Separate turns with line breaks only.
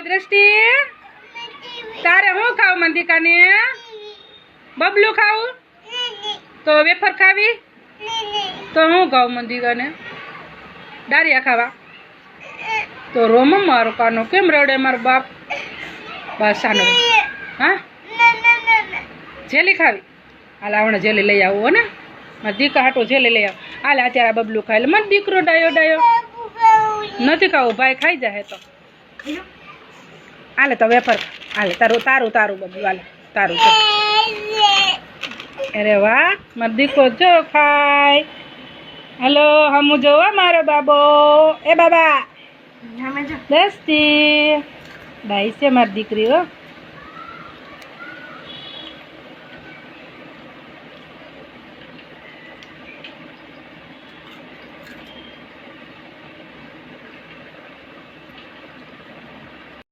દ્રષ્ટિ તારે હું ખાવ મંદિકાને બબલું ખાવું તો વેફર ખાવી તો હું ખાવ મંદિકાને ડારિયા ખાવા તો રોમ મારો કાનો કેમ રડે મારો બાપ બાસાનો હા જેલી ખાવી હાલ હમણાં જેલી લઈ આવું હો ને મારા દીકા હાટો જેલી લઈ આવું હાલ અત્યારે બબલું ખાઈ લે મને દીકરો ડાયો ડાયો નથી ખાવું ભાઈ ખાઈ જાય તો હાલે તો વેફર હાલે તારું તારું તારું બબલું હાલે તારું તો અરે વાહ મારો દીકરો જો ખાય હેલો હમું જોવા મારો બાબો એ બાબા દસ્તી ડાઈ છે મારી દીકરી હો